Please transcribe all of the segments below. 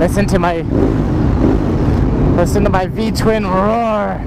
Listen to my V-twin roar.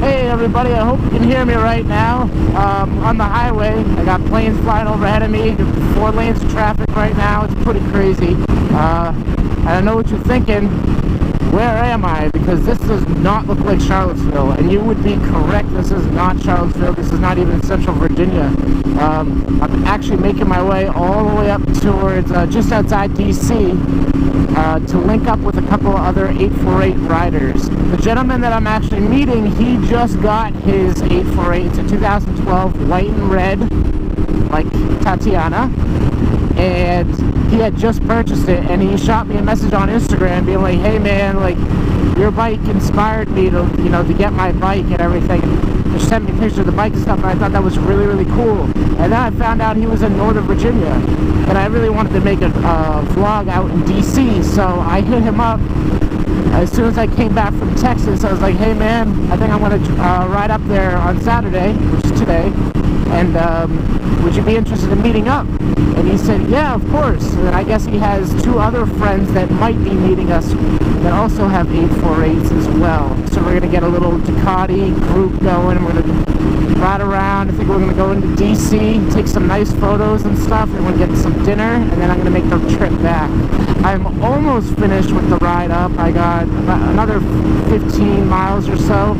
Hey everybody, I hope you can hear me right now. On the highway, I got planes flying overhead of me, 4 lanes of traffic right now. It's pretty crazy. And I know what you're thinking. Where am I? Because this does not look like Charlottesville, and you would be correct. This is not Charlottesville. This is not even Central Virginia. I'm actually making my way all the way up towards just outside DC to link up with a couple of other 848 riders. The gentleman that I'm actually meeting, he just got his 848. It's a 2012 white and red, like Tatiana, and he had just purchased it, and he shot me a message on Instagram being like, hey man, like, your bike inspired me to, you know, to get my bike and everything. And just sent me pictures of the bike and stuff, and I thought that was really, really cool. And then I found out he was in Northern Virginia, and I really wanted to make a vlog out in DC, so I hit him up. As soon as I came back from Texas, I was like, hey man, I think I'm going to ride up there on Saturday, which is today, and would you be interested in meeting up? And he said, yeah, of course. And I guess he has 2 other friends that might be meeting us that also have 848s as well. So we're going to get a little Ducati group going. We're going to ride around. I think we're going to go into DC, take some nice photos and stuff, and we'll get some dinner, and then I'm going to make the trip back. I'm almost finished with the ride up. I got about another 15 miles or so.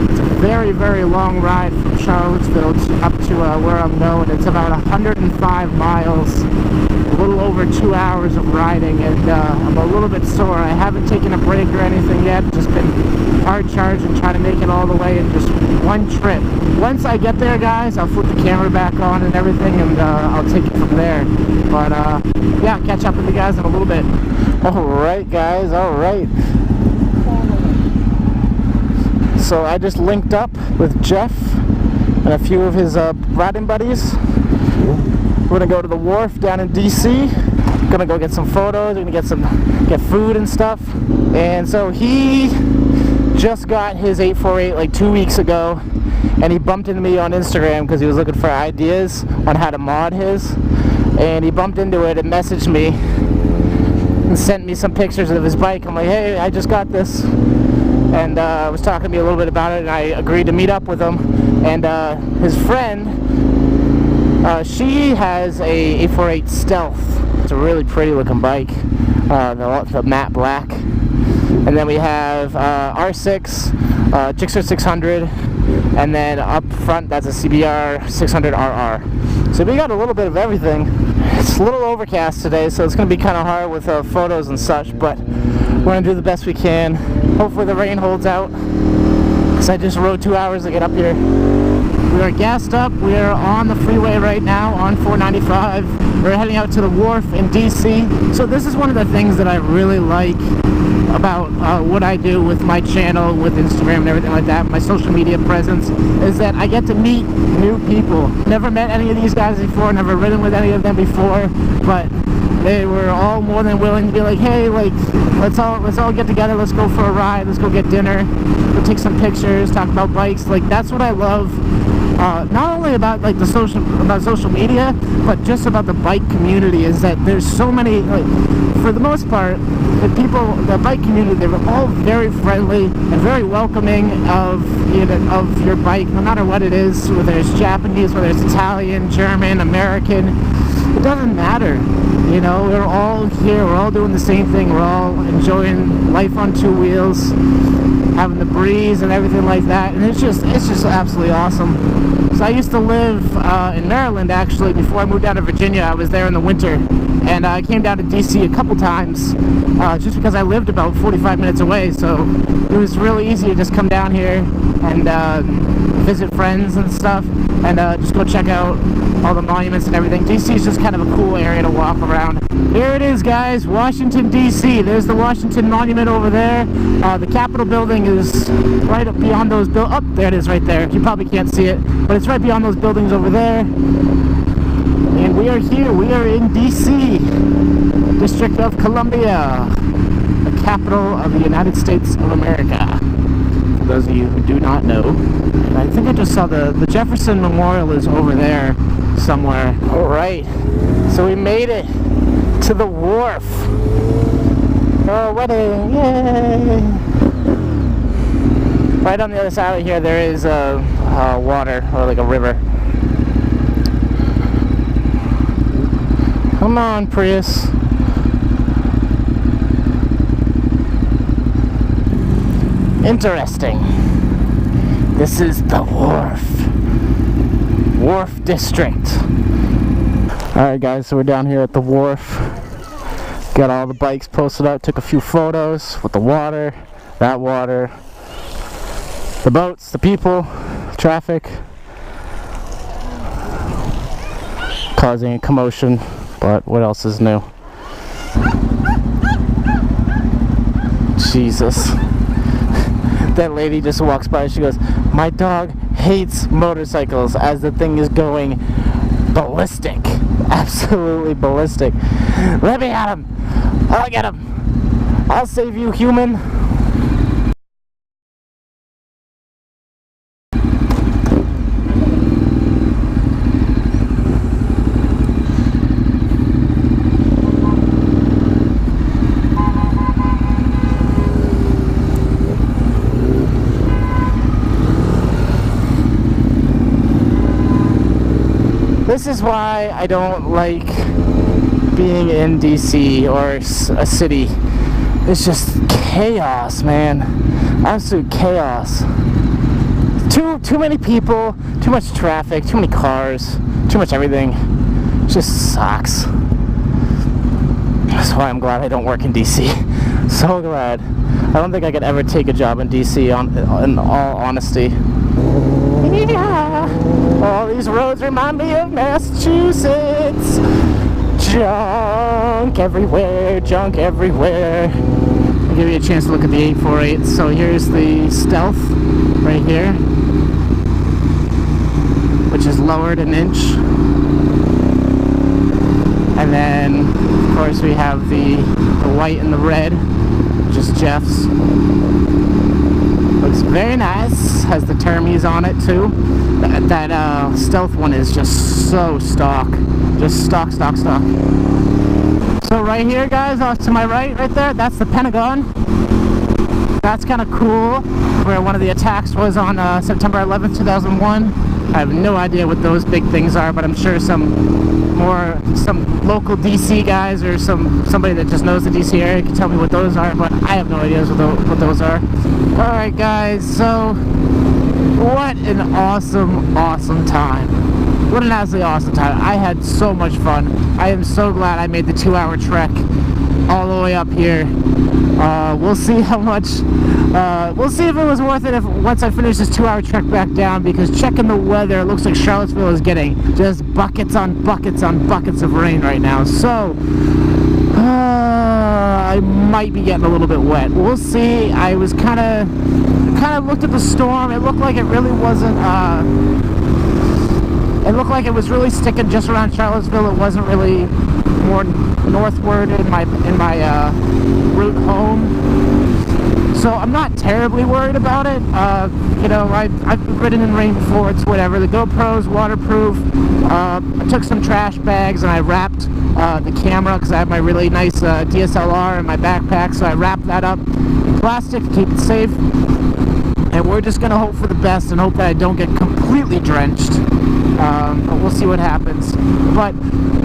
It's a very, very long ride from Charlottesville up to where I'm going. It's about 105 miles, a little over 2 hours of riding, and I'm a little bit sore. I haven't taken a break or anything yet, just been hard charging, trying to make it all the way in just one trip. Once I get there, guys, I'll flip the camera back on and everything, and I'll take it from there. But yeah, catch up with you guys in a little bit. Alright guys, alright. So I just linked up with Jeff and a few of his riding buddies. We're gonna go to the Wharf down in DC. Gonna go get some photos. We're gonna get food and stuff. And so he just got his 848 like 2 weeks ago, and he bumped into me on Instagram because he was looking for ideas on how to mod his. And he bumped into it and messaged me and sent me some pictures of his bike. I'm like, hey, I just got this. And was talking to me a little bit about it, and I agreed to meet up with him. And his friend, she has a 848 Stealth. It's a really pretty looking bike, the matte black. And then we have R6, Gixxer 600, and then up front that's a CBR 600 RR. So we got a little bit of everything. It's a little overcast today, so it's going to be kind of hard with photos and such, but we're going to do the best we can. Hopefully the rain holds out, because I just rode 2 hours to get up here. We are gassed up. We are on the freeway right now on 495. We're heading out to the Wharf in DC. So this is one of the things that I really like about what I do with my channel, with Instagram and everything like that, my social media presence, is that I get to meet new people. Never met any of these guys before, never ridden with any of them before, but they were all more than willing to be like, hey, like, let's all get together, let's go for a ride, let's go get dinner, we'll take some pictures, talk about bikes. Like, that's what I love. Not only about like social media, but just about the bike community, is that there's so many, like, for the most part, the bike community, they're all very friendly and very welcoming of your bike, no matter what it is, whether it's Japanese, whether it's Italian, German, American, it doesn't matter. You know, we're all here, we're all doing the same thing, we're all enjoying life on 2 wheels, having the breeze and everything like that, and it's just absolutely awesome. So I used to live in Maryland, actually. Before I moved down to Virginia, I was there in the winter, and I came down to DC a couple times just because I lived about 45 minutes away, so it was really easy to just come down here and visit friends and stuff, and just go check out all the monuments and everything. DC is just kind of a cool area to walk around. Here it is, guys, Washington, D.C. There's the Washington Monument over there. The Capitol building is right up beyond those buildings. Oh, there it is right there. You probably can't see it, but it's right beyond those buildings over there. And we are here. We are in D.C., District of Columbia, the capital of the United States of America. for those of you who do not know. I think I just saw the Jefferson Memorial is over there somewhere. Alright, so we made it to the Wharf. Oh, wedding, yay! Right on the other side of here there is water, or like a river. Come on, Prius. Interesting. This is the Wharf District. Alright guys, so we're down here at the Wharf. Got all the bikes posted up, took a few photos with the water, that water, the boats, the people, traffic, causing a commotion, but what else is new? Jesus. That lady just walks by and she goes, "My dog hates motorcycles," as the thing is going ballistic. Absolutely ballistic. Let me at him. I'll get him. I'll save you, human. This is why I don't like being in DC or a city. It's just chaos, man. Absolute chaos. Too many people, too much traffic, too many cars, too much everything. It just sucks. That's why I'm glad I don't work in DC. So glad. I don't think I could ever take a job in DC, in all honesty. Yeah. All these roads remind me of Massachusetts. Junk everywhere, junk everywhere. I'll give you a chance to look at the 848. So here's the Stealth right here, which is lowered an inch. And then, of course, we have the white and the red, which is Jeff's. Looks very nice. Has the Termies on it too. That Stealth one is just so stock. Just stock. So right here, guys, off to my right there, that's the Pentagon. That's kind of cool, where one of the attacks was on September 11th, 2001. I have no idea what those big things are, but I'm sure some local DC guys or somebody that just knows the DC area can tell me what those are, but I have no idea what those are. Alright guys, so what an awesome time. What an absolutely awesome time. I had so much fun. I am so glad I made the 2-hour trek all the way up here. We'll see how much, we'll see if it was worth it once I finish this 2-hour trek back down, because checking the weather, it looks like Charlottesville is getting just buckets on buckets of rain right now. So, I might be getting a little bit wet. We'll see. I was kind of looked at the storm. It looked like it really wasn't, it looked like it was really sticking just around Charlottesville. It wasn't really more northward in my route home. So I'm not terribly worried about it. You know, I've ridden in rain before. It's whatever. The GoPro's waterproof. I took some trash bags and I wrapped the camera, because I have my really nice DSLR in my backpack. So I wrapped that up in plastic to keep it safe. And we're just going to hope for the best and hope that I don't get completely drenched. But we'll see what happens. But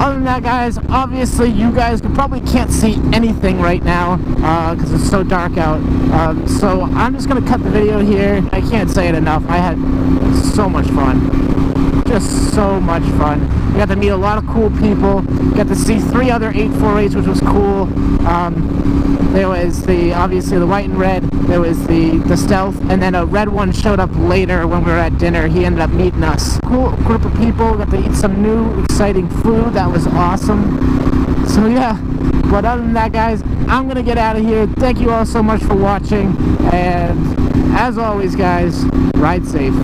other than that, guys, obviously you guys probably can't see anything right now because it's so dark out. So I'm just going to cut the video here. I can't say it enough. I had so much fun. Just so much fun. We got to meet a lot of cool people. Got to see 3 other 848s, which was cool. There was obviously the white and red. There was the Stealth, and then a red one showed up later when we were at dinner. He ended up meeting us. Cool group of people. Got to eat some new, exciting food. That was awesome. So yeah. But other than that, guys, I'm gonna get out of here. Thank you all so much for watching, and as always, guys, ride safe.